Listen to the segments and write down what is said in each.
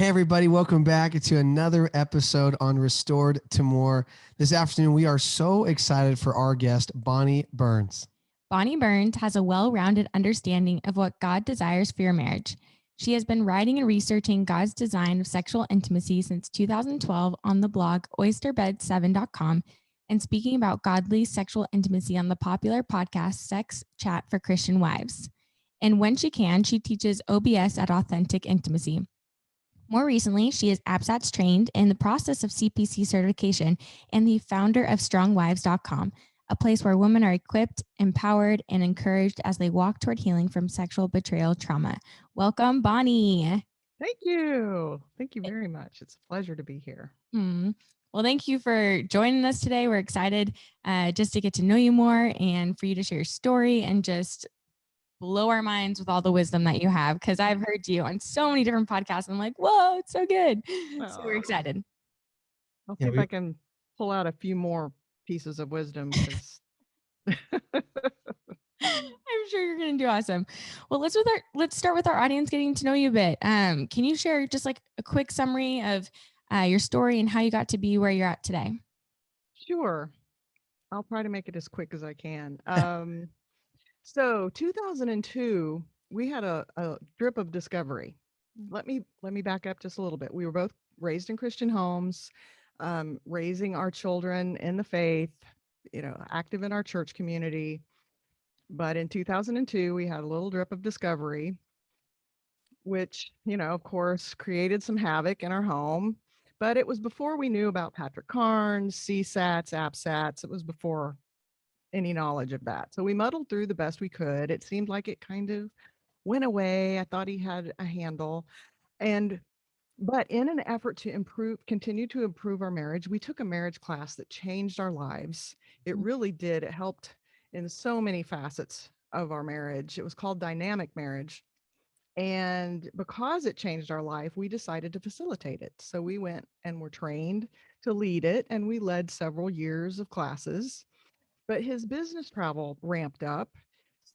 Hey, everybody, welcome back to another episode on Restored to More. This afternoon, we are so excited for our guest, Bonny Burns. Bonny Burns has a well rounded understanding of what God desires for your marriage. She has been writing and researching God's design of sexual intimacy since 2012 on the blog oysterbed7.com and speaking about godly sexual intimacy on the popular podcast Sex Chat for Christian Wives. And when she can, she teaches OBS at Authentic Intimacy. More recently, she is ABSATS trained in the process of CPC certification and the founder of strongwives.com, a place where women are equipped, empowered, and encouraged as they walk toward healing from sexual betrayal trauma. Welcome, Bonny. Thank you. Thank you very much. It's a pleasure to be here. Well, thank you for joining us today. We're excited just to get to know you more and for you to share your story and just blow our minds with all the wisdom that you have, because I've heard you on so many different podcasts. And I'm like, whoa, it's so good. So we're excited. I'll see if I can pull out a few more pieces of wisdom because I'm sure you're going to do awesome. Well, let's start with our audience getting to know you a bit. Can you share just like a quick summary of your story and how you got to be where you're at today? Sure. I'll try to make it as quick as I can. So 2002, we had a drip of discovery. Let me back up just a little bit. We were both raised in Christian homes, raising our children in the faith, active in our church community. But in 2002, we had a little drip of discovery, which, of course, created some havoc in our home. But it was before we knew about Patrick Carnes, CSATs, ABSATs. It was before any knowledge of that. So we muddled through the best we could. It seemed like it kind of went away. I thought he had a handle. But in an effort to continue to improve our marriage, we took a marriage class that changed our lives. It really did. It helped in so many facets of our marriage. It was called Dynamic Marriage. And because it changed our life, we decided to facilitate it. So we went and were trained to lead it, and we led several years of classes. But his business travel ramped up.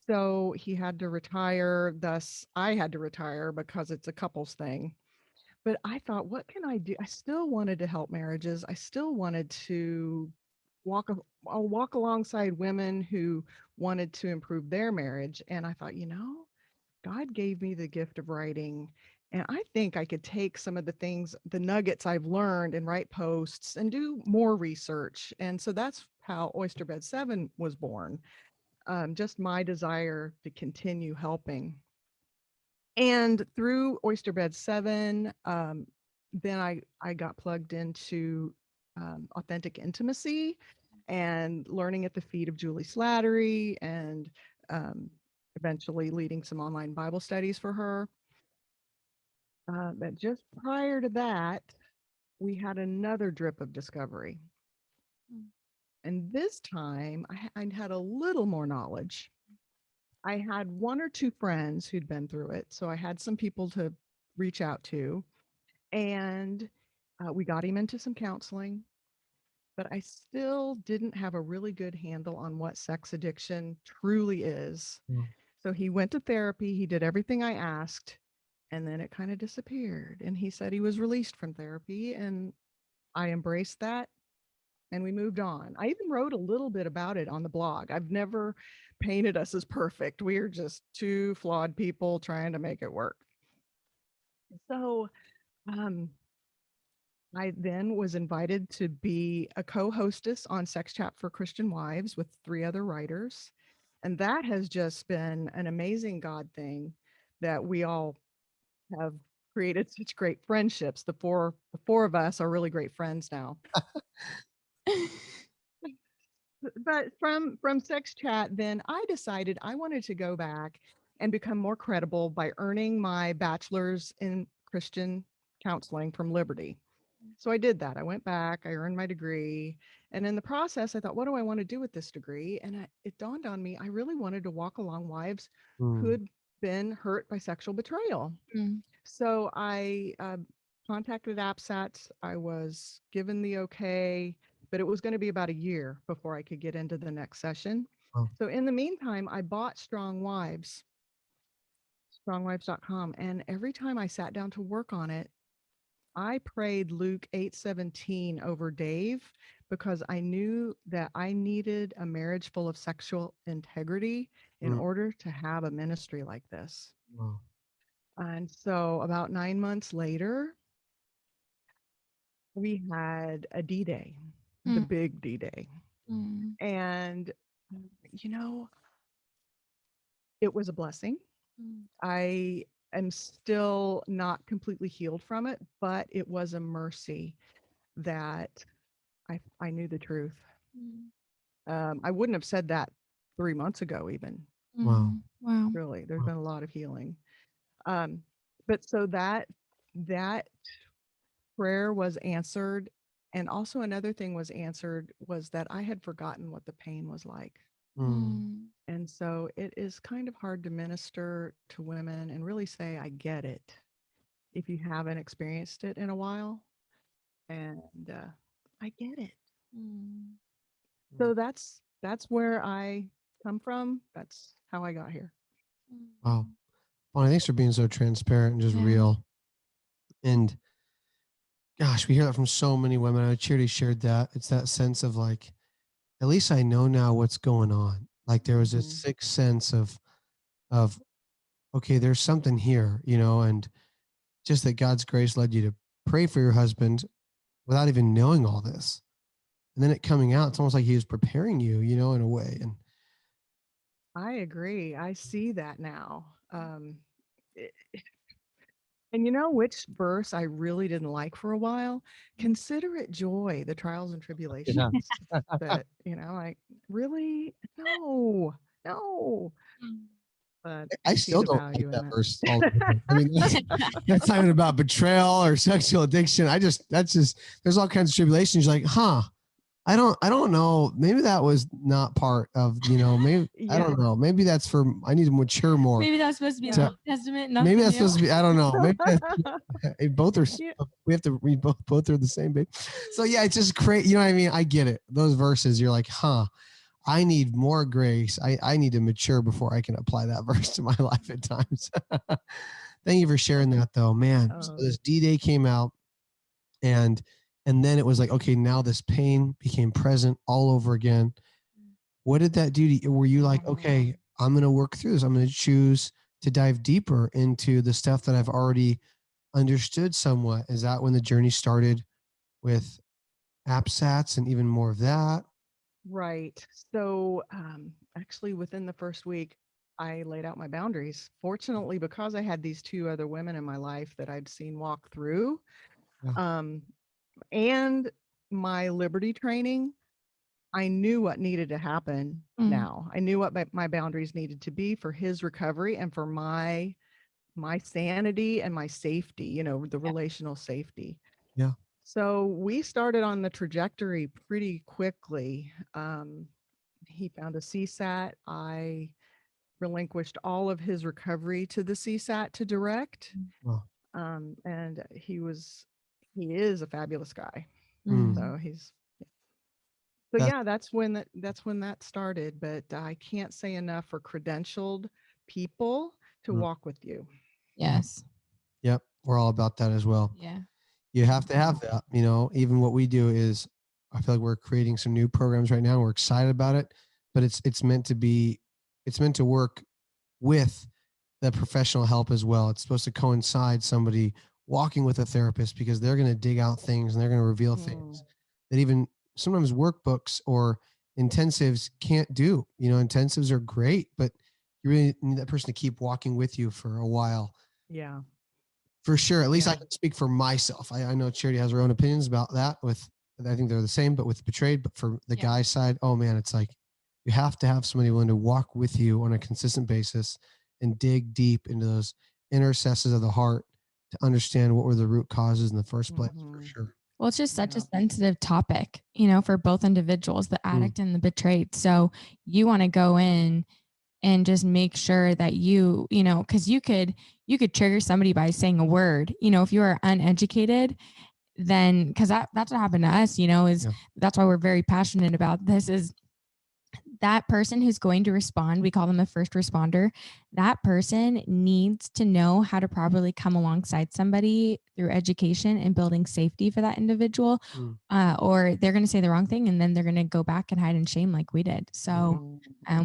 So he had to retire. Thus, I had to retire because it's a couples thing. But I thought, what can I do? I still wanted to help marriages. I still wanted to walk alongside women who wanted to improve their marriage. And I thought, God gave me the gift of writing. And I think I could take some of the things, the nuggets I've learned and write posts and do more research. And so that's how Oysterbed 7 was born. Just my desire to continue helping. And through Oysterbed 7, then I got plugged into Authentic Intimacy and learning at the feet of Julie Slattery and eventually leading some online Bible studies for her. But just prior to that, we had another drip of discovery. And this time I had a little more knowledge. I had one or two friends who'd been through it. So I had some people to reach out to. And we got him into some counseling. But I still didn't have a really good handle on what sex addiction truly is. So he went to therapy. He did everything I asked. And then it kind of disappeared. And he said he was released from therapy. And I embraced that. And we moved on. I even wrote a little bit about it on the blog. I've never painted us as perfect. We are just two flawed people trying to make it work. So I then was invited to be a co-hostess on Sex Chat for Christian Wives with 3 other writers. And that has just been an amazing God thing that we all have created such great friendships. The four of us are really great friends now. But from Sex Chat, then I decided I wanted to go back and become more credible by earning my bachelor's in Christian counseling from Liberty. So I did that. I went back, I earned my degree. And in the process, I thought, what do I want to do with this degree? And it dawned on me, I really wanted to walk along wives who had been hurt by sexual betrayal. So I contacted ABSATs. I was given the okay, but it was going to be about a year before I could get into the next session. So in the meantime, I bought strongwives.com. And every time I sat down to work on it, I prayed Luke 8:17 over Dave because I knew that I needed a marriage full of sexual integrity in Mm. order to have a ministry like this. Wow. And so about 9 months later, we had a D-Day, the Mm. big D-Day. Mm. And, you know, it was a blessing. Mm. I am still not completely healed from it, but it was a mercy that I knew the truth. Mm. I wouldn't have said that 3 months ago, even. Wow. Wow. Really, there's Wow. been a lot of healing. Um, but so that prayer was answered, and also another thing was answered was that I had forgotten what the pain was like. Mm. And so it is kind of hard to minister to women and really say, I get it if you haven't experienced it in a while. And I get it. Mm. So that's where I come from. That's how I got here. Wow. Bonnie, thanks for being so transparent and just Yeah. real. And gosh, we hear that from so many women. I know Charity shared that. It's that sense of like, at least I know now what's going on. Like there was a Mhm. sixth sense of okay, there's something here, and just that God's grace led you to pray for your husband without even knowing all this. And then it coming out, it's almost like he was preparing you, in a way. And I agree. I see that now. It- and you know which verse I really didn't like for a while? Consider it joy, the trials and yeah, tribulations. That, like, really? No, no. Mm. But I I see still the don't like value that in verse all the time. I mean, it. that's not even about betrayal or sexual addiction. That's just, there's all kinds of tribulations. You're like, I don't know. Maybe that was not part of, maybe, I Yeah. don't know. Maybe that's I need to mature more. Maybe that's supposed to be in the To- Old Testament. Maybe Nothing that's new. supposed to be, I don't know. Maybe both are, Yeah. we have to read both are the same, babe. So yeah, it's just crazy. You know what I mean? I get it. Those verses, you're like, I need more grace. I need to mature before I can apply that verse to my life at times. Thank you for sharing that though, man. So Oh, this D-Day came out and then it was like, okay, now this pain became present all over again. What did that do to you? Were you like, okay, I'm going to work through this. I'm going to choose to dive deeper into the stuff that I've already understood somewhat? Is that when the journey started with AppSats and even more of that? right. So, actually, within the first week, I laid out my boundaries. Fortunately, because I had these two other women in my life that I'd seen walk through, Yeah. um, and my liberty training, I knew what needed to happen Mm. now. I knew what my boundaries needed to be for his recovery and for my sanity and my safety, the relational safety. Yeah. So we started on the trajectory pretty quickly. He found a CSAT. I relinquished all of his recovery to the CSAT to direct. Wow. And he is a fabulous guy. Mm. So so That's yeah, that's when that started. But I can't say enough for credentialed people to Mm. walk with you. Yes. Yep. We're all about that as well. Yeah. You have to have that, even what we do is, I feel like we're creating some new programs right now. We're excited about it, but it's meant to work with the professional help as well. It's supposed to coincide somebody walking with a therapist because they're going to dig out things and they're going to reveal things that even sometimes workbooks or intensives can't do. Intensives are great, but you really need that person to keep walking with you for a while. Yeah. For sure. At least I Yeah. can speak for myself. I know Charity has her own opinions about that I think they're the same, but with betrayed, but for the Yeah. guy's side, oh man, it's like, you have to have somebody willing to walk with you on a consistent basis and dig deep into those inner recesses of the heart to understand what were the root causes in the first place, for Mhm. sure. Well, it's just such a Yeah. sensitive topic, for both individuals, the Mm. addict and the betrayed. So you want to go in and just make sure that because you could trigger somebody by saying a word. If you are uneducated, then because that's what happened to us. Is Yeah. that's why we're very passionate about this. Is that person who's going to respond, we call them a first responder, that person needs to know how to properly come alongside somebody through education and building safety for that individual, Mm. or they're going to say the wrong thing and then they're going to go back and hide in shame like we did. So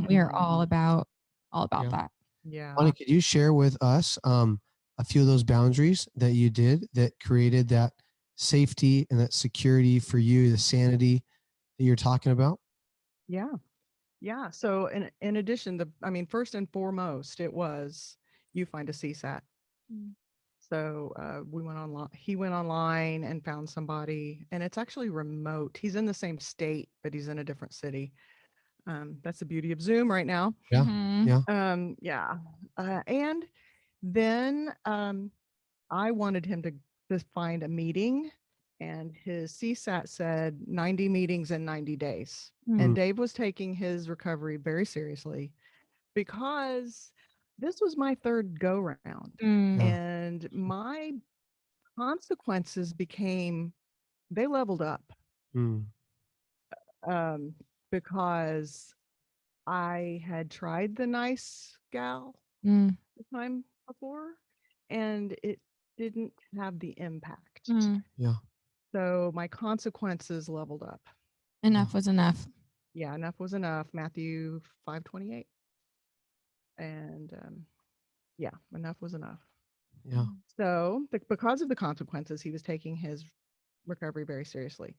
we are all about Yeah. that. Yeah. Bonnie, could you share with us a few of those boundaries that you did that created that safety and that security for you, the sanity that you're talking about? Yeah. Yeah. So in addition, first and foremost, it was you find a CSAT. So we went online. He went online and found somebody, and it's actually remote. He's in the same state, but he's in a different city. That's the beauty of Zoom right now. Yeah. Mhm. Yeah. Yeah. And then I wanted him to find a meeting, and his CSAT said 90 meetings in 90 days. And Mm. Dave was taking his recovery very seriously because this was my third go round. Mm. Yeah. And my consequences they leveled up Mm. um, because I had tried the nice gal Mm. the time before, and it didn't have the impact. Mm. Yeah. So my consequences leveled up. Enough was enough. Yeah, enough was enough. Matthew 5:28. And yeah, enough was enough. Yeah. So because of the consequences, he was taking his recovery very seriously.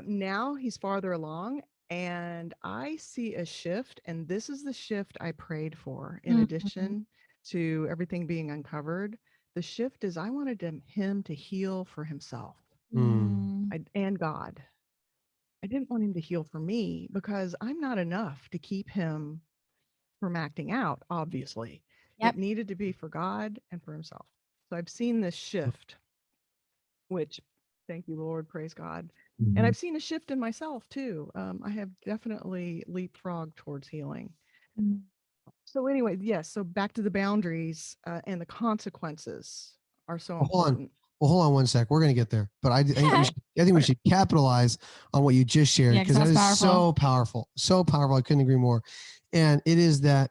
Now he's farther along, and I see a shift, and this is the shift I prayed for. In Mhm. addition to everything being uncovered, the shift is I wanted him to heal for himself Mm. and God. I didn't want him to heal for me because I'm not enough to keep him from acting out, obviously. Yep. It needed to be for God and for himself. So I've seen this shift, which thank you, Lord, praise God. And I've seen a shift in myself too. I have definitely leapfrogged towards healing. Mm. So anyway, yes. So back to the boundaries and the consequences are so Well, hold on. important. Well, hold on one sec. We're gonna get there, but I think we should capitalize on what you just shared Yeah, 'cause because that that's is so powerful, so powerful. I couldn't agree more. And it is that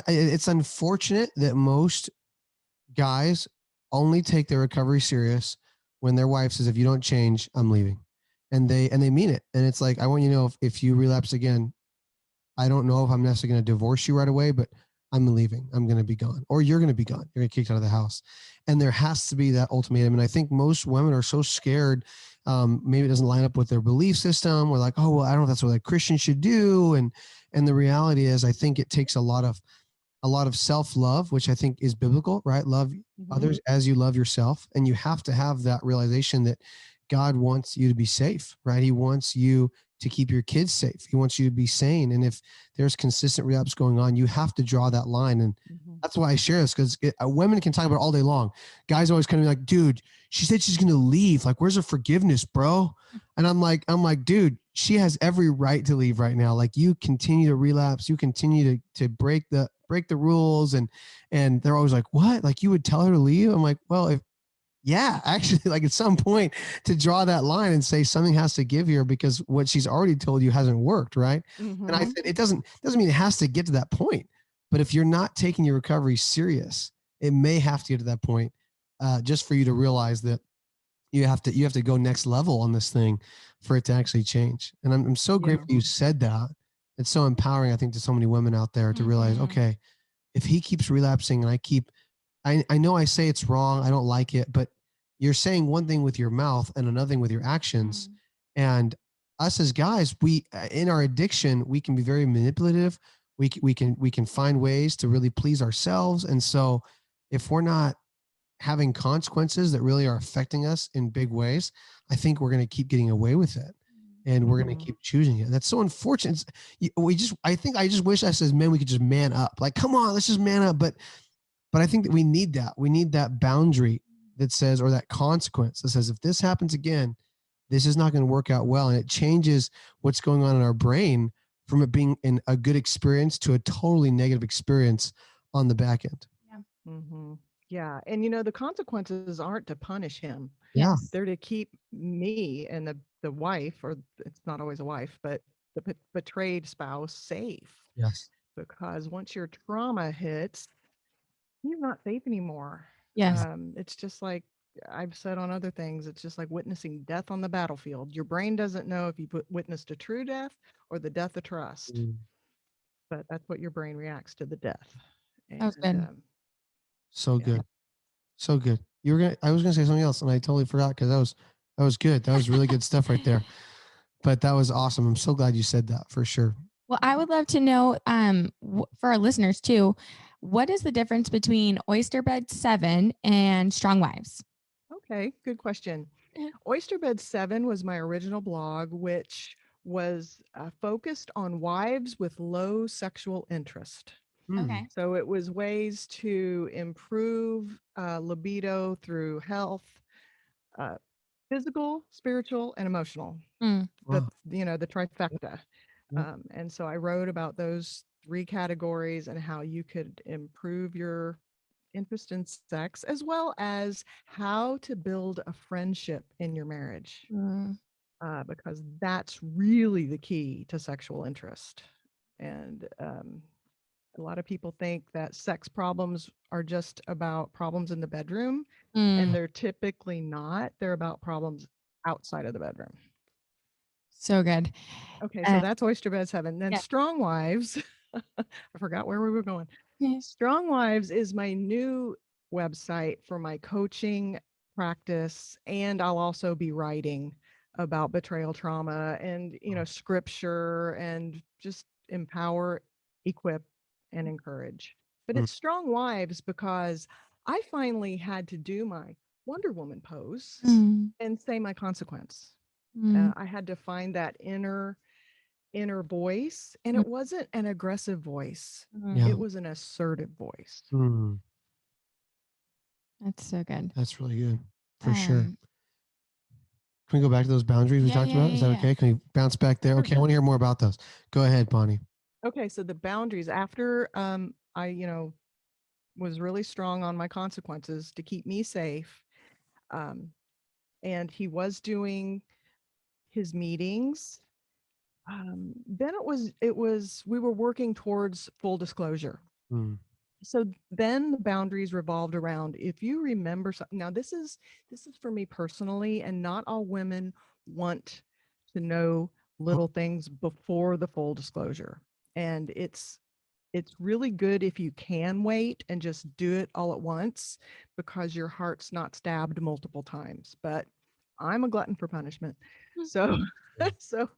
it's unfortunate that most guys only take their recovery serious when their wife says, "If you don't change, I'm leaving," and they mean it. And it's like, I want you to know if you relapse again, I don't know if I'm necessarily going to divorce you right away, but I'm leaving. I'm going to be gone, or you're going to be gone. You're going to get kicked out of the house. And there has to be that ultimatum. And I think most women are so scared. Maybe it doesn't line up with their belief system. We're like, oh, well, I don't know if that's what a Christian should do. And the reality is, I think it takes a lot of self-love, which I think is biblical, right? Love others as you love yourself. And you have to have that realization that God wants you to be safe, right? He wants you to keep your kids safe. He wants you to be sane. And if there's consistent relapse going on, you have to draw that line. And that's why I share this, because women can talk about it all day long. Guys always kind of like, dude, she said she's going to leave. Like, where's her forgiveness, bro? And I'm like, dude, she has every right to leave right now. Like, you continue to relapse, you continue to break the rules, and they're always like, what? Like, you would tell her to leave? I'm like, well, if yeah, actually, like at some point to draw that line and say something has to give here because what she's already told you hasn't worked, right? And I said it doesn't mean it has to get to that point, but if you're not taking your recovery serious, it may have to get to that point, just for you to realize that you have to go next level on this thing for it to actually change. And I'm so grateful you said that. It's so empowering, I think, to so many women out there to realize, okay, if he keeps relapsing and I know I say it's wrong, I don't like it, but you're saying one thing with your mouth and another thing with your actions. And us as guys, we in our addiction, we can be very manipulative. We can find ways to really please ourselves. And so if we're not having consequences that really are affecting us in big ways, I think we're going to keep getting away with it. And we're going to keep choosing it. That's so unfortunate. I just wish us as men, we could just man up. Like, come on, let's just man up. But I think that we need that. We need that boundary that says, or that consequence that says, if this happens again, this is not going to work out well. And it changes what's going on in our brain from it being a good experience to a totally negative experience on the back end. Yeah. And the consequences aren't to punish him. Yeah. They're to keep me and the wife, or it's not always a wife, but the betrayed spouse safe, Yes. because once your trauma hits, you're not safe anymore. Yes. It's just like I've said on other things, it's just like witnessing death on the battlefield. Your brain doesn't know if you witnessed a true death or the death of trust, Mm. but that's what your brain reacts to, the death. That was And good. So yeah. good. So good. I was gonna say something else and I totally forgot because that was good. That was really good stuff right there. But that was awesome. I'm so glad you said that for sure. Well, I would love to know, for our listeners too, what is the difference between Oyster Bed 7 and Strong Wives? Okay, good question. Yeah. Oysterbed 7 was my original blog, which was focused on wives with low sexual interest. Mm. Okay. So it was ways to improve libido through health, uh, physical, spiritual, and emotional. Mm. Wow. The trifecta. Yep. And so I wrote about those three categories and how you could improve your interest in sex, as well as how to build a friendship in your marriage, Mm. because that's really the key to sexual interest. And a lot of people think that sex problems are just about problems in the bedroom, and Mm. they're typically not. They're about problems outside of the bedroom. So good. Okay, so that's Oyster Beds Heaven. Then Yeah. Strong Wives, I forgot where we were going. Yeah. Strong Wives is my new website for my coaching practice, and I'll also be writing about betrayal trauma and, scripture, and just empower, equip, and encourage. But Mm. it's Strong Wives because I finally had to do my Wonder Woman pose Mm. and say my consequence. Mm. I had to find that inner voice, and Mm. it wasn't an aggressive voice. Yeah. It was an assertive voice. Mm. That's so good. That's really good. For sure. Um, Can we go back to those boundaries we yeah, talked yeah, about? yeah, Is that yeah. okay? Can we bounce back there? Sure. Okay, I want to hear more about those. Go ahead, Bonnie. Okay, so the boundaries after I was really strong on my consequences to keep me safe. Um, and he was doing his meetings. Then it was we were working towards full disclosure. Mm. So then the boundaries revolved around, if you remember something. Now this is for me personally, and not all women want to know Oh, little things before the full disclosure. And it's really good if you can wait and just do it all at once, because your heart's not stabbed multiple times. But I'm a glutton for punishment. So yeah. so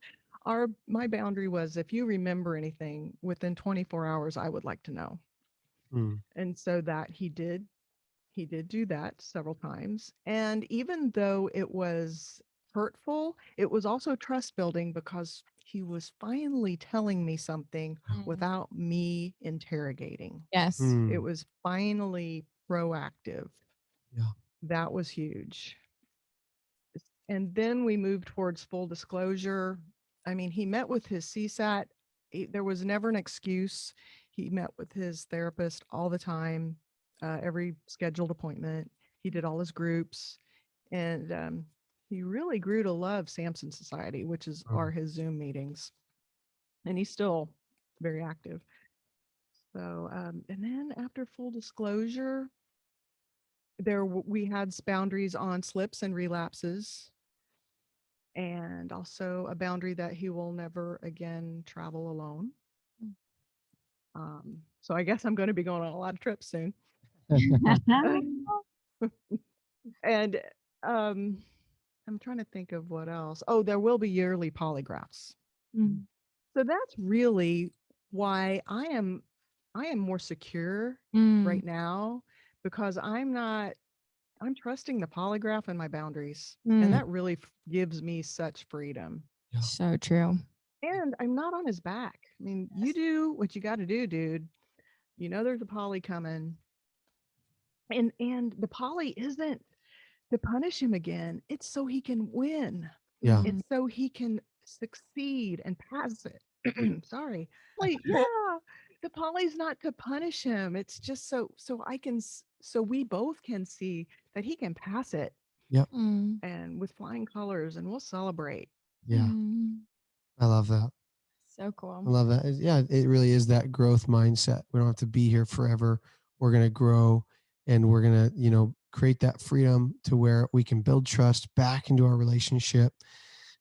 my boundary was, if you remember anything within 24 hours, I would like to know. Mm. And so that he did do that several times. And even though it was hurtful, it was also trust building, because he was finally telling me something Mm. without me interrogating. Yes. It Mm. was finally proactive. Yeah. That was huge. And then we moved towards full disclosure. I mean, he met with his CSAT. There was never an excuse. He met with his therapist all the time, every scheduled appointment. He did all his groups, and he really grew to love Samson Society, which are Mm. his Zoom meetings, and he's still very active. So, and then after full disclosure, we had boundaries on slips and relapses, and also a boundary that he will never again travel alone. Mm. So I guess I'm going to be going on a lot of trips soon. And um, I'm trying to think of what else. Oh, there will be yearly polygraphs. Mm. So that's really why I am more secure Mm. right now, because I'm trusting the polygraph and my boundaries. And Mm. that really gives me such freedom. Yeah. So true. And I'm not on his back. I mean, you do what you got to do, dude. You know there's a poly coming. And the poly isn't to punish him again. It's so he can win. Yeah. Mm. It's so he can succeed and pass it. Sorry. Like, yeah, the poly's not to punish him. It's just so I can so we both can see that he can pass it, Yep. Mm. and with flying colors, and we'll celebrate. Yeah. Mm. I love that. So I cool. love that. Yeah, it really is that growth mindset. We don't have to be here forever. We're going to grow, and we're going to, create that freedom to where we can build trust back into our relationship.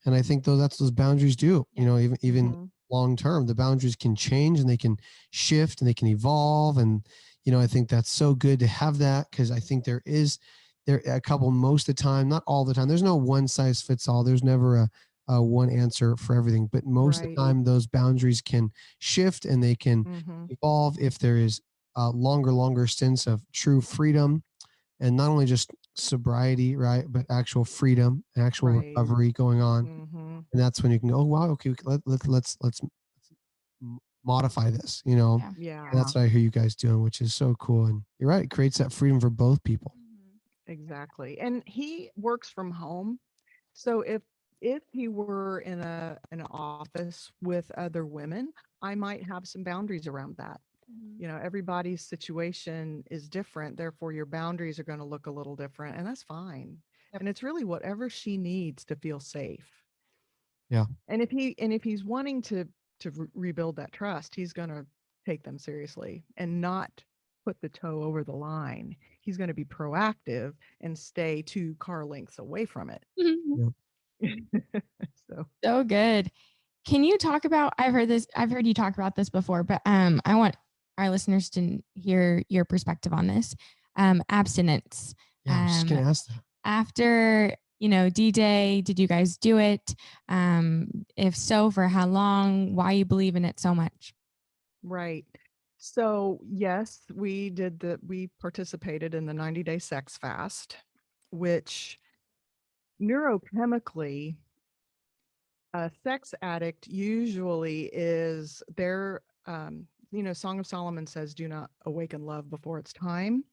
And I think though that's those boundaries do, even Mhm. long term, the boundaries can change and they can shift and they can evolve. And, I think that's so good to have that, because I think there a couple, most of the time, not all the time. There's no one size fits all. There's never a one answer for everything, but most of Right. the time those boundaries can shift and they can Mhm. evolve if there is longer stints of true freedom, and not only just sobriety, right, but actual freedom, actual Right. recovery going on. Mhm. And that's when you can go, oh, wow, okay, let's modify this, Yeah. Yeah, and that's what I hear you guys doing, which is so cool. And you're right, it creates that freedom for both people. exactly. And he works from home. So if he were in an office with other women, I might have some boundaries around that. Everybody's situation is different, therefore your boundaries are going to look a little different, and that's fine. Yep. And it's really whatever she needs to feel safe. Yeah. And if he's wanting to rebuild that trust, he's going to take them seriously and not put the toe over the line. He's going to be proactive and stay 2 car lengths away from it. Yeah. So So good. Can you talk about, I've heard you talk about this before, but I want our listeners to hear your perspective on this. Abstinence. Yeah, I was just gonna ask that. After, D-Day, did you guys do it? If so, for how long? Why you believe in it so much? right. So yes, we participated in the 90-day sex fast, which neurochemically, a sex addict usually is their Song of Solomon says, do not awaken love before it's time.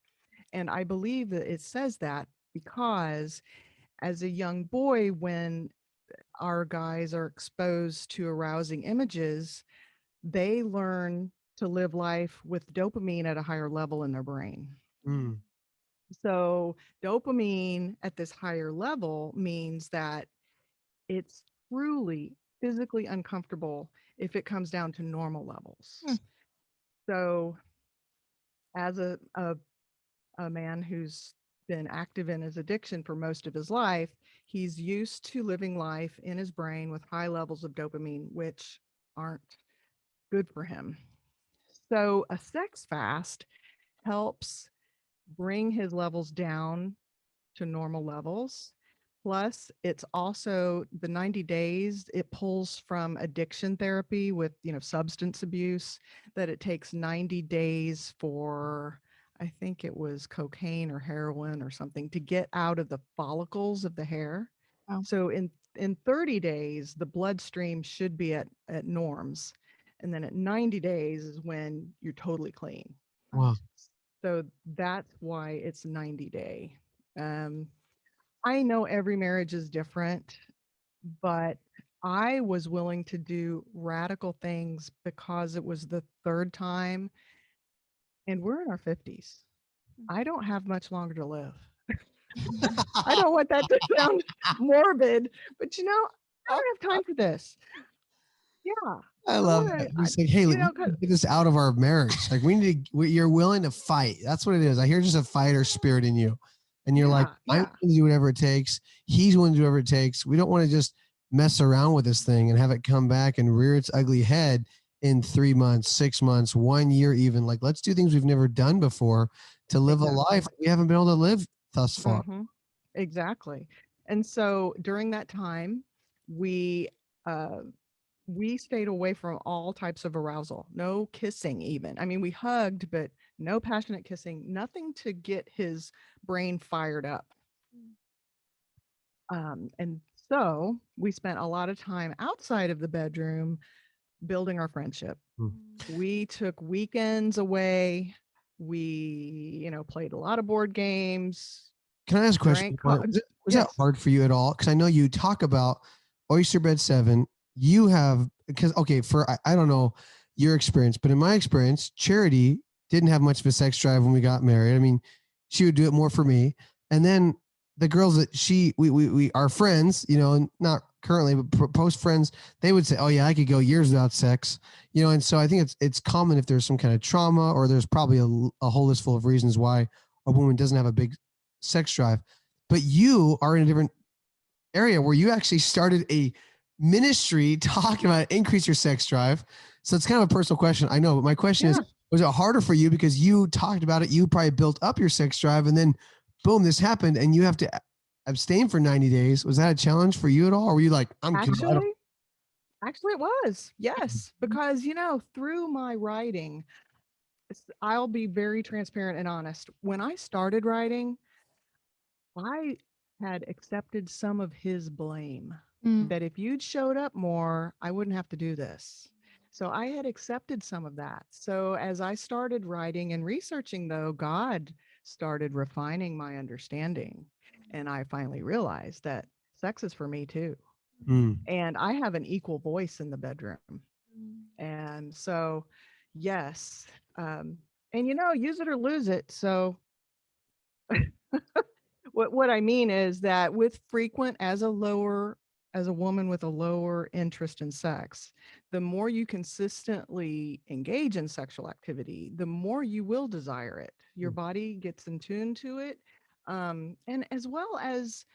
And I believe that it says that because as a young boy, when our guys are exposed to arousing images, they learn to live life with dopamine at a higher level in their brain. Mm. So, dopamine at this higher level means that it's truly physically uncomfortable if it comes down to normal levels. Hmm. So, as a man who's been active in his addiction for most of his life, he's used to living life in his brain with high levels of dopamine, which aren't good for him. So, a sex fast helps bring his levels down to normal levels. Plus, it's also the 90 days, it pulls from addiction therapy with, substance abuse, that it takes 90 days for, I think it was cocaine or heroin or something, to get out of the follicles of the hair. Wow. So in 30 days, the bloodstream should be at norms. And then at 90 days is when you're totally clean. Wow. So that's why it's 90-day. Um, I know every marriage is different, but I was willing to do radical things because it was the third time, and we're in our 50s. I don't have much longer to live. I don't want that to sound morbid, but I don't have time for this. Yeah. I I love want that. to, He's like, hey, we need to get this out of our marriage. Like, you're willing to fight. That's what it is. I hear just a fighter spirit in you. And you're like, I'm yeah. going to do whatever it takes. He's willing to do whatever it takes. We don't want to just mess around with this thing and have it come back and rear its ugly head in 3 months, 6 months, 1 year, even. Like, let's do things we've never done before to live a life we haven't been able to live thus far. Mm-hmm. Exactly. And so during that time, we uh, we stayed away from all types of arousal, no kissing even. I mean, we hugged, but no passionate kissing, nothing to get his brain fired up. And so we spent a lot of time outside of the bedroom building our friendship. Hmm. We took weekends away. We, played a lot of board games, Can I ask a question? drank. Was that Yes. hard for you at all? Because I know you talk about Oyster Bed 7. You have, because, okay, I don't know your experience, but in my experience, Charity didn't have much of a sex drive when we got married. I mean, she would do it more for me. And then the girls that we are friends, not currently, but post friends, they would say, oh yeah, I could go years without sex, and so I think it's common if there's some kind of trauma, or there's probably a whole list full of reasons why a woman doesn't have a big sex drive. But you are in a different area where you actually started a ministry talking about increase your sex drive. So it's kind of a personal question, I know, but my question is, was it harder for you because you talked about it, you probably built up your sex drive, and then boom, this happened and you have to abstain for 90 days. Was that a challenge for you at all? Or were you like, I'm good? Actually, it was. Yes. Because, through my writing, I'll be very transparent and honest. When I started writing, I had accepted some of his blame that if you'd showed up more, I wouldn't have to do this. So I had accepted some of that. So as I started writing and researching, though, God started refining my understanding. And I finally realized that sex is for me too. And I have an equal voice in the bedroom. And so, yes. And use it or lose it. So what I mean is that with frequent as a woman with a lower interest in sex, the more you consistently engage in sexual activity, the more you will desire it. Your body gets in tune to it. And as well as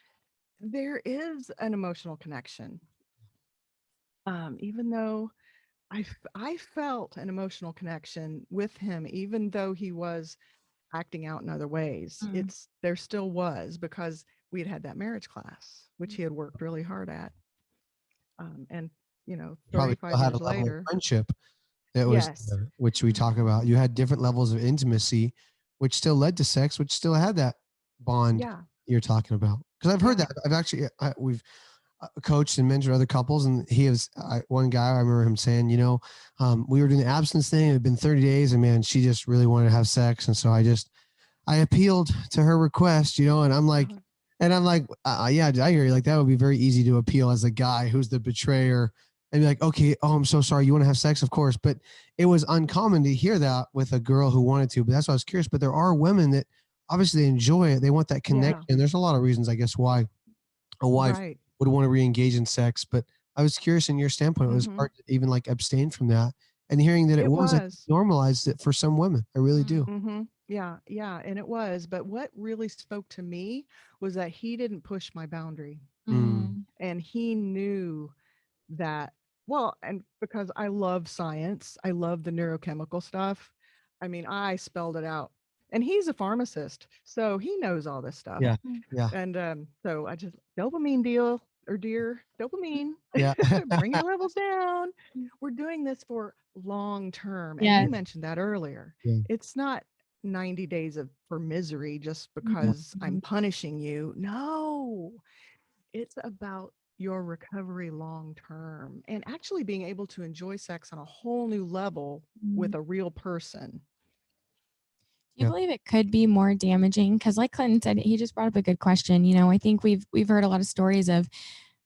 there is an emotional connection. Even though I felt an emotional connection with him, even though he was acting out in other ways. There still was, because we had that marriage class, which he had worked really hard at. And Probably 35 still had years a level of later. friendship that was Yes. there, which we talk about. You had different levels of intimacy, which still led to sex, which still had that bond you're talking about. Because I've heard that. I've actually, we've coached and mentored other couples, and one guy, I remember him saying, we were doing the abstinence thing. It had been 30 days, and man, she just really wanted to have sex. And so I appealed to her request, and I'm like, yeah, I hear you. Like, that would be very easy to appeal as a guy who's the betrayer and be like, okay, oh, I'm so sorry. You want to have sex? Of course. But it was uncommon to hear that with a girl who wanted to, but that's why I was curious. But there are women that obviously they enjoy it. They want that connection. There's a lot of reasons, I guess, why a wife would want to re-engage in sex. But I was curious, in your standpoint, it was hard to even like abstain from that. And hearing that it was. Like, normalized it for some women. I really do. Yeah. And it was. But what really spoke to me was that he didn't push my boundary. And he knew that, and because I love science, I love the neurochemical stuff. I mean, I spelled it out. And he's a pharmacist, so he knows all this stuff. Yeah. And so I just, dopamine dear, dopamine. Yeah. Bring your levels down. We're doing this for long term. And you mentioned that earlier. Yeah. It's not 90 days for misery just because I'm punishing you. No, it's about your recovery long term and actually being able to enjoy sex on a whole new level with a real person. Do you believe it could be more damaging? Because like Clinton said, he just brought up a good question. I think we've heard a lot of stories of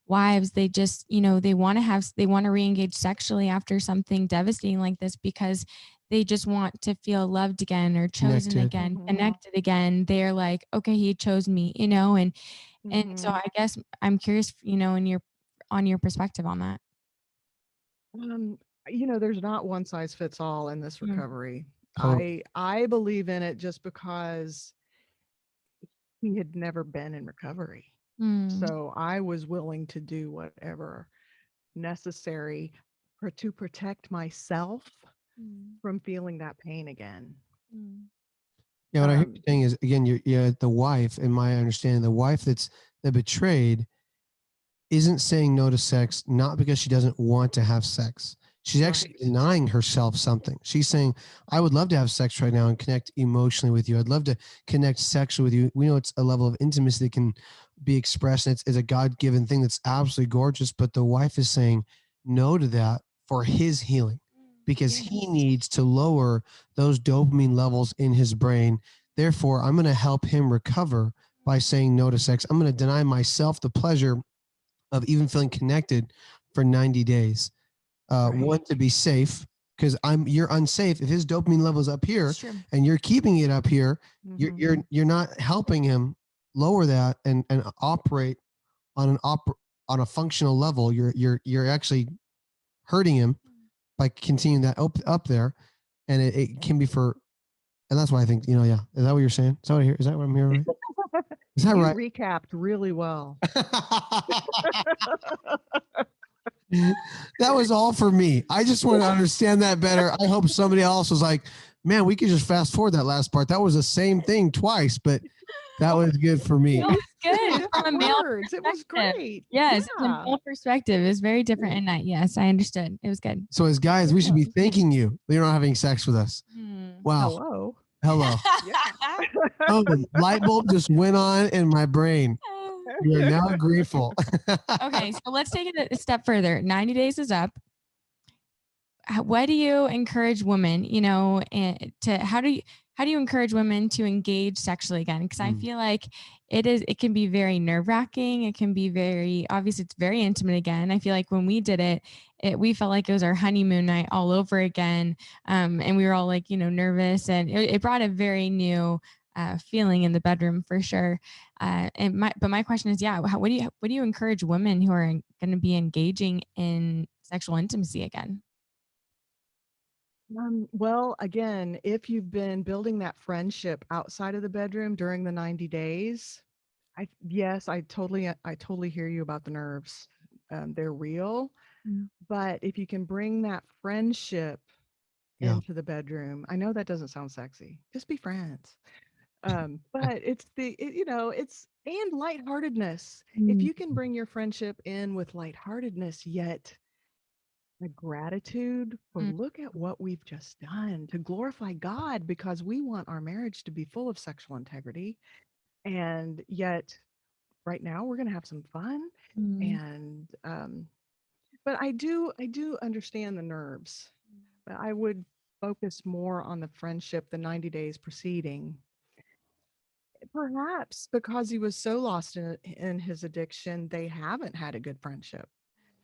wives, they just, they want to re-engage sexually after something devastating like this because they just want to feel loved again or chosen again, connected again. They're like, okay, he chose me, and so I guess I'm curious, on your perspective on that. There's not one size fits all in this recovery. Totally. I believe in it just because he had never been in recovery. So I was willing to do whatever necessary to protect myself from feeling that pain again. Yeah, what I hear you saying is, again, you're the wife, in my understanding, the wife that's betrayed isn't saying no to sex, not because she doesn't want to have sex. She's actually denying herself something. She's saying, I would love to have sex right now and connect emotionally with you. I'd love to connect sexually with you. We know it's a level of intimacy that can be expressed. And it's a God-given thing that's absolutely gorgeous. But the wife is saying no to that for his healing, because he needs to lower those dopamine levels in his brain. Therefore, I'm going to help him recover by saying no to sex. I'm going to deny myself the pleasure of even feeling connected for 90 days. One, to be safe, because you're unsafe. If his dopamine level is up here and you're keeping it up here, you're not helping him lower that and operate on on a functional level, you're actually hurting him by continuing that up there. And it can be and that's why I think, yeah. Is that what you're saying? Is that what I hear? Is that what I'm hearing? Right? Is that You right? recapped really well. That was all for me. I just want to understand that better. I hope somebody else was like, man, we could just fast forward that last part. That was the same thing twice, but that was good for me. No, it's good from a male words. It was perspective. great. Yes, Yeah. it's a male perspective. It was very different in that. Yes, I understood. It was good. So as guys, we should be thanking you. You're not having sex with us. Wow. Hello. Yeah. Oh, the light bulb just went on in my brain. We are now grateful. Okay, so let's take it a step further. 90 days is up. What do you encourage women, how do you encourage women to engage sexually again? Because I feel like it can be very nerve-wracking. It can be very, obviously it's very intimate again. I feel like when we did it, we felt like it was our honeymoon night all over again. And we were all like, nervous, and it brought a very new feeling in the bedroom for sure. But my question is, what do you encourage women who are going to be engaging in sexual intimacy again? Well, again, if you've been building that friendship outside of the bedroom during the 90 days, I totally hear you about the nerves. They're real, but if you can bring that friendship into the bedroom, I know that doesn't sound sexy. Just be friends. But it's and lightheartedness. If you can bring your friendship in with lightheartedness, yet the gratitude for look at what we've just done to glorify God, because we want our marriage to be full of sexual integrity. And yet right now we're going to have some fun. And, but I do understand the nerves, but I would focus more on the friendship, the 90 days preceding, perhaps because he was so lost in his addiction, they haven't had a good friendship.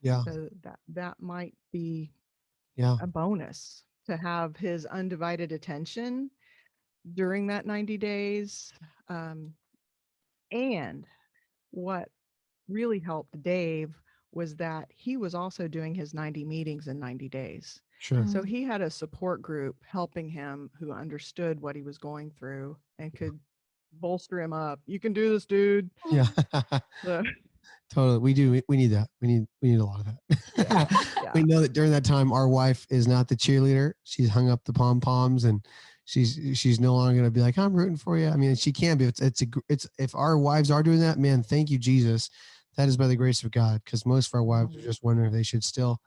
Yeah. So that might be a bonus to have his undivided attention during that 90 days. And what really helped Dave was that he was also doing his 90 meetings in 90 days. Sure. So he had a support group helping him who understood what he was going through and could bolster him up. You can do this, dude. Yeah. Totally. We do. We need that. We need a lot of that. Yeah. We know that during that time, our wife is not the cheerleader. She's hung up the pom-poms, and she's no longer going to be like, I'm rooting for you. I mean, she can be. It's if our wives are doing that, man, thank you, Jesus. That is by the grace of God. Because most of our wives are just wondering if they should still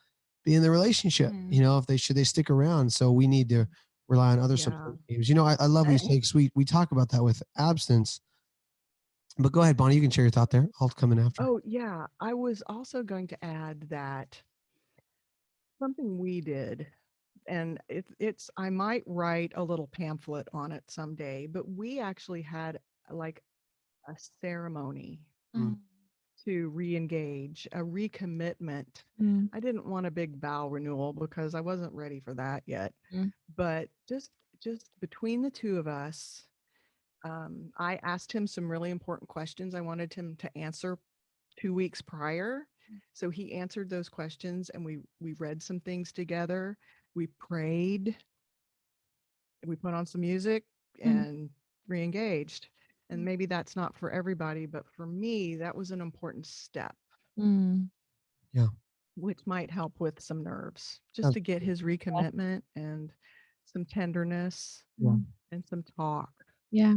be in the relationship, if they stick around. So we need to rely on other support teams. I love when you say, sweet. We talk about that with abstinence. But go ahead, Bonnie, you can share your thought there. I'll come in after. Oh, yeah. I was also going to add that something we did, and I might write a little pamphlet on it someday, but we actually had like a ceremony to re-engage, a recommitment. I didn't want a big vow renewal because I wasn't ready for that yet. But just between the two of us, I asked him some really important questions I wanted him to answer 2 weeks prior. So he answered those questions, and we read some things together. We prayed, we put on some music and re-engaged. And maybe that's not for everybody, but for me, that was an important step. Yeah. Which might help with some nerves, just to get his recommitment and some tenderness and some talk. Yeah.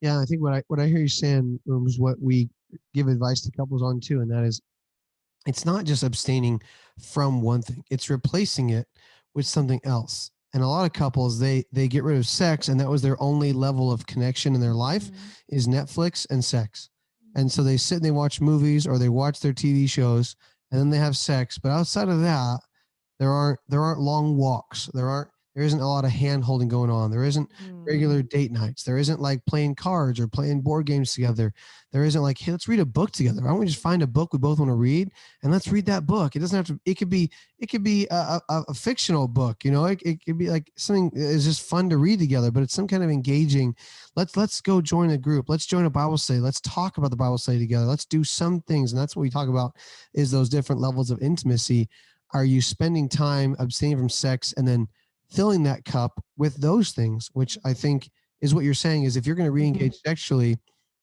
Yeah, I think what I hear you saying is what we give advice to couples on too, and that is, it's not just abstaining from one thing; it's replacing it with something else. And a lot of couples, they get rid of sex, and that was their only level of connection in their life is Netflix and sex. And so they sit and they watch movies or they watch their TV shows, and then they have sex. But outside of that, there aren't long walks. There isn't a lot of hand holding going on. There isn't regular Mm. date nights. There isn't like playing cards or playing board games together. There isn't like, hey, let's read a book together. Why don't we just find a book we both want to read and let's read that book? It doesn't have to. It could be a fictional book. You know, it could be like something that is just fun to read together. But it's some kind of engaging. Let's go join a group. Let's join a Bible study. Let's talk about the Bible study together. Let's do some things, and that's what we talk about is those different levels of intimacy. Are you spending time abstaining from sex and then filling that cup with those things, which I think is what you're saying is if you're going to re-engage sexually,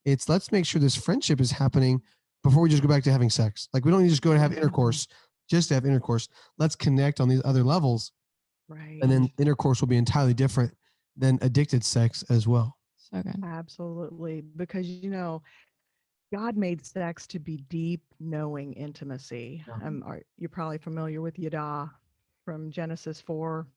it's let's make sure this friendship is happening before we just go back to having sex. Like we don't need to just go to have intercourse just to have intercourse. Let's connect on these other levels. Right. And then intercourse will be entirely different than addicted sex as well. So good. Absolutely. Because, God made sex to be deep, knowing intimacy. You're probably familiar with Yada from Genesis 4.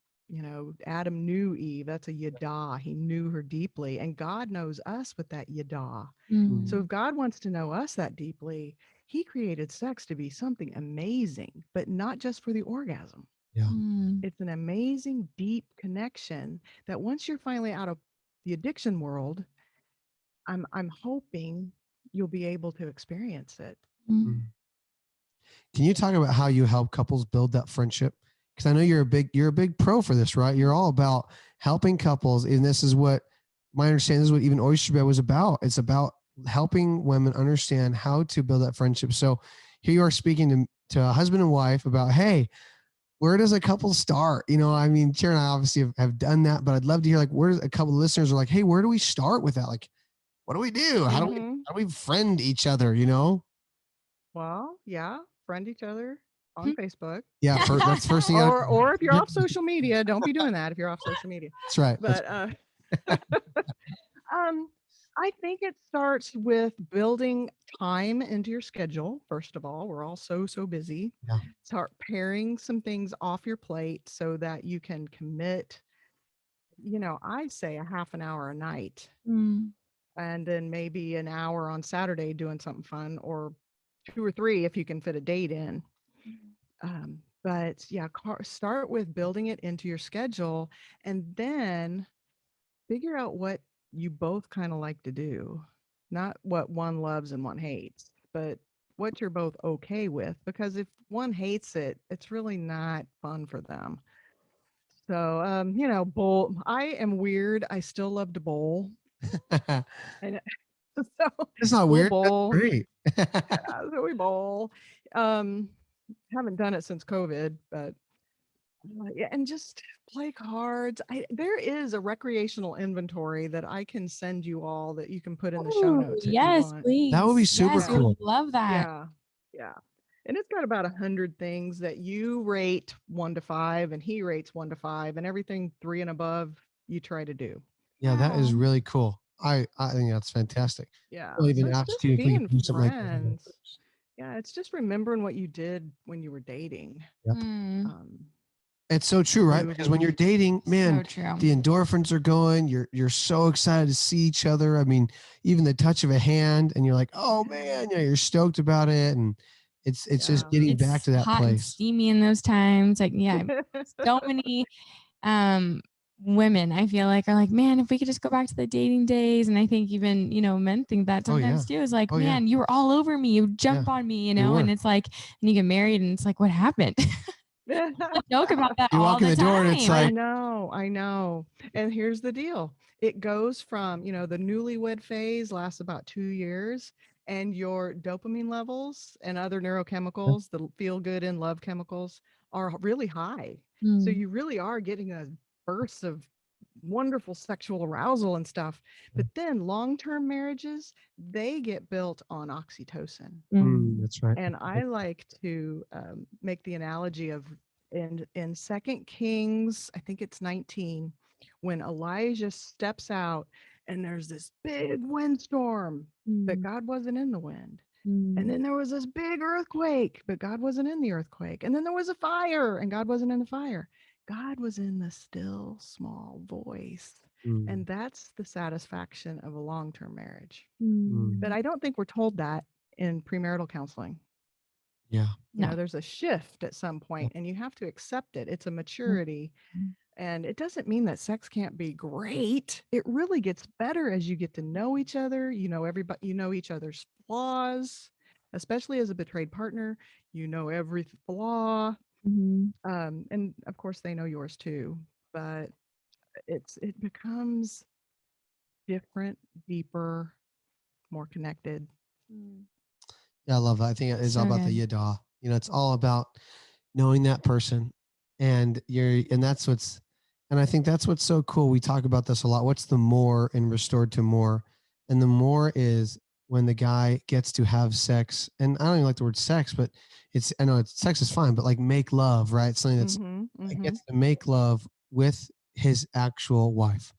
Adam knew Eve. That's a Yada. He knew her deeply. And God knows us with that Yada. Mm. So if God wants to know us that deeply, he created sex to be something amazing, but not just for the orgasm. Yeah. Mm. It's an amazing, deep connection that once you're finally out of the addiction world, I'm hoping you'll be able to experience it. Mm. Can you talk about how you help couples build that friendship? Because I know you're a big pro for this, right? You're all about helping couples, and this is what my understanding is what even Oyster Bed was about. It's about helping women understand how to build that friendship. So here you are speaking to a husband and wife about, hey, where does a couple start? You know, I mean, Sharon and I obviously have done that, but I'd love to hear like where a couple of listeners are like, hey, where do we start with that? Like, what do we do? How do we friend each other? You know? Well, yeah, friend each other on Facebook. Yeah, that's first thing. Or if you're off social media, don't be doing that if you're off social media. That's right. But I think it starts with building time into your schedule. First of all, we're all so busy. Yeah. Start paring some things off your plate so that you can commit. I say a half an hour a night, Mm. and then maybe an hour on Saturday doing something fun, or 2 or 3 if you can fit a date in. But yeah, start with building it into your schedule, and then figure out what you both kind of like to do. Not what one loves and one hates, but what you're both okay with. Because if one hates it, it's really not fun for them. So, bowl. I am weird. I still love to bowl. And so It's not we'll weird. That's bowl. great. Yeah, so we bowl. Haven't done it since COVID, but yeah, and just play cards. There is a recreational inventory that I can send you all that you can put in the show Ooh, notes if you yes, want. please. That would be super Yes, we cool. would love that. Yeah, yeah. And it's got about 100 things that you rate 1 to 5, and he rates 1 to 5, and everything 3 and above you try to do. Yeah, that is Wow. really cool. I think that's fantastic. Yeah. I'll even So it's ask just you if we being could do something like that. friends. Yeah, it's just remembering what you did when you were dating. Yep. Mm. It's so true, right? Because when you're dating, man, So true. the endorphins are going. You're so excited to see each other. I mean, even the touch of a hand, and you're like, oh man, you're stoked about it, and it's just getting back It's to that hot and place. steamy in those times. Like, yeah, so many women I feel like are like, man, if we could just go back to the dating days. And I think even, men think that sometimes too, is like, man, you were all over me, you jump on me, and it's like, and you get married and it's like, what happened? I joke about that You all walk in the the door and it's time. like, I know. And here's the deal. It goes from, the newlywed phase lasts about 2 years, and your dopamine levels and other neurochemicals, the feel good and love chemicals, are really high. So Mm. you really are getting a burst of wonderful sexual arousal and stuff. But then long-term marriages, they get built on oxytocin. that's right. And I like to make the analogy of in Second Kings, I think it's 19, when Elijah steps out and there's this big windstorm, but God wasn't in the wind. And then there was this big earthquake, but God wasn't in the earthquake. And then there was a fire, and God wasn't in the fire. God was in the still small voice. And that's the satisfaction of a long-term marriage. But I don't think we're told that in premarital counseling. Yeah. There's a shift at some point, and you have to accept it. It's a maturity. And it doesn't mean that sex can't be great. It really gets better as you get to know each other. You know everybody, you know each other's flaws, especially as a betrayed partner. You know every flaw. Mhm. And of course they know yours too. But it becomes different, deeper, more connected. Yeah, I love that. I think it's all So about the good. yada. You know, it's all about knowing that person, and that's what's, and I think that's what's so cool. We talk about this a lot. What's the more in Restored to More? And the more is when the guy gets to have sex, and I don't even like the word sex, but I know sex is fine, but like make love, right? Something that's Mm-hmm. that Mm-hmm. gets to make love with his actual wife,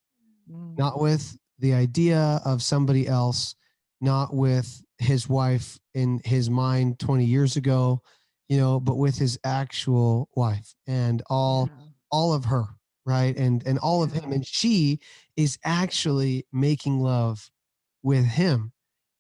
Mm. not with the idea of somebody else, not with his wife in his mind 20 years ago, but with his actual wife and all Yeah. all of her, right? And all of him. Yeah. And she is actually making love with him.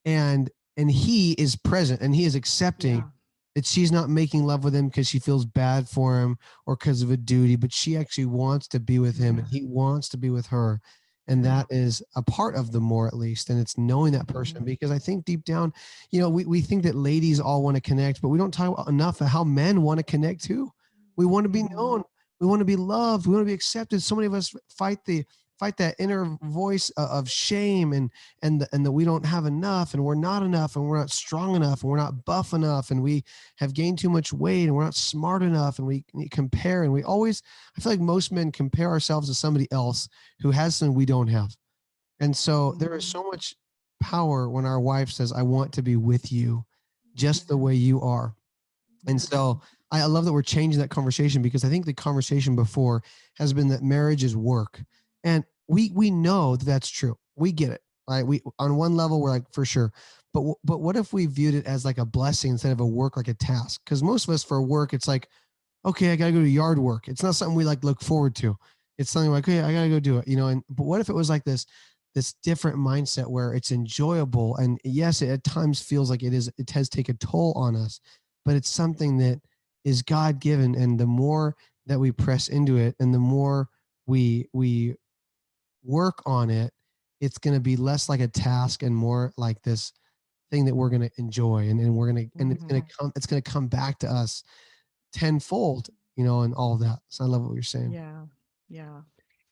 And he is present and he is accepting Yeah. that she's not making love with him because she feels bad for him or because of a duty, but she actually wants to be with him Yeah. and he wants to be with her. And Yeah. that is a part of the more, at least. And it's knowing that person, Mhm. because I think deep down, we think that ladies all want to connect, but we don't talk enough of how men want to connect too. We want to be Mhm. known. We want to be loved. We want to be accepted. So many of us fight that inner voice of shame and that we don't have enough and we're not enough and we're not strong enough and we're not buff enough and we have gained too much weight and we're not smart enough and we compare, and we always, I feel like most men compare ourselves to somebody else who has something we don't have. And so there is Mhm. so much power when our wife says, I want to be with you just the Yeah. way you are. And Yeah. so I love that we're changing that conversation, because I think the conversation before has been that marriage is work. And we know that that's true. We get it. Right? We, on one level, we're like, for sure. But what if we viewed it as like a blessing instead of a work, like a task? Because most of us, for work, it's like, okay, I gotta go to yard work. It's not something we like look forward to. It's something like, okay, I gotta go do it, And but what if it was like this different mindset where it's enjoyable, and yes, it at times feels like it has take a toll on us, but it's something that is God given, and the more that we press into it, and the more we work on it, it's gonna be less like a task and more like this thing that we're gonna enjoy, and we're gonna and Mhm. it's gonna come back to us tenfold, and all of that. So I love what you're saying. Yeah. Yeah.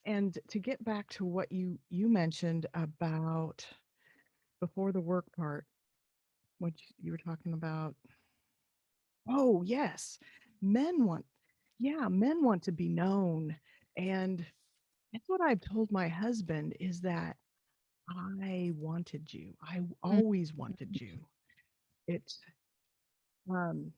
And to get back to what you mentioned about before the work part, what you were talking about. Oh, yes. Men want men want to be known. And that's what I've told my husband is that I wanted you. I always wanted you. It's um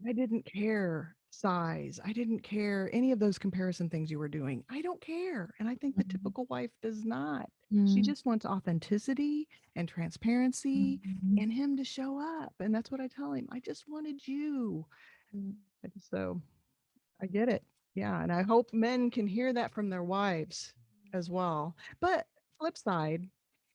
I didn't care size. I didn't care any of those comparison things you were doing. I don't care. And I think the typical wife does not. She Mhm. just wants authenticity and transparency Mhm. and him to show up. And that's what I tell him. I just wanted you. And so I get it. Yeah. And I hope men can hear that from their wives as well. But flip side,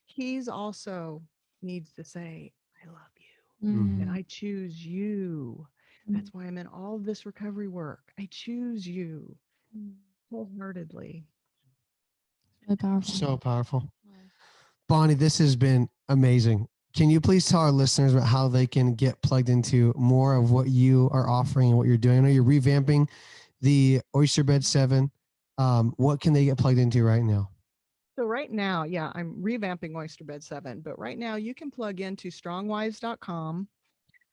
he's also needs to say, I love you and Mhm. Mhm. I choose you. Mhm. That's why I'm in all of this recovery work. I choose you wholeheartedly. Really powerful. So powerful. Bonnie, this has been amazing. Can you please tell our listeners about how they can get plugged into more of what you are offering and what you're doing? I know you're revamping the Oyster Bed 7. What can they get plugged into right now? So right now, yeah, I'm revamping Oyster Bed 7, but right now you can plug into strongwives.com.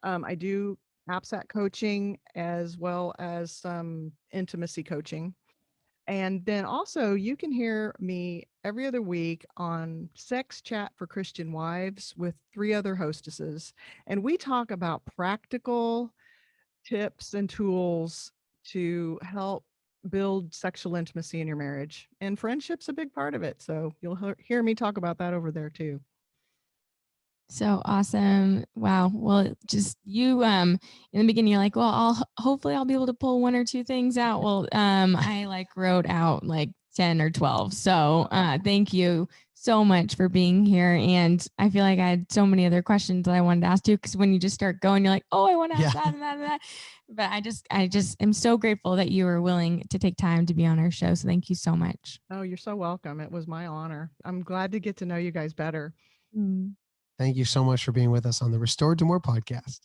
I do AppSat coaching as well as some intimacy coaching. And then also, you can hear me every other week on Sex Chat for Christian Wives with 3 other hostesses. And we talk about practical tips and tools to help build sexual intimacy in your marriage. And friendship's a big part of it. So you'll hear me talk about that over there too. So awesome. Wow. Well, just you in the beginning you're like, well, hopefully I'll be able to pull one or two things out. Well, I like wrote out like 10 or 12. So thank you so much for being here. And I feel like I had so many other questions that I wanted to ask you, because when you just start going, you're like, oh, I want to ask that and that and that. But I just am so grateful that you were willing to take time to be on our show. So thank you so much. Oh, you're so welcome. It was my honor. I'm glad to get to know you guys better. Thank you so much for being with us on the Restored to More podcast.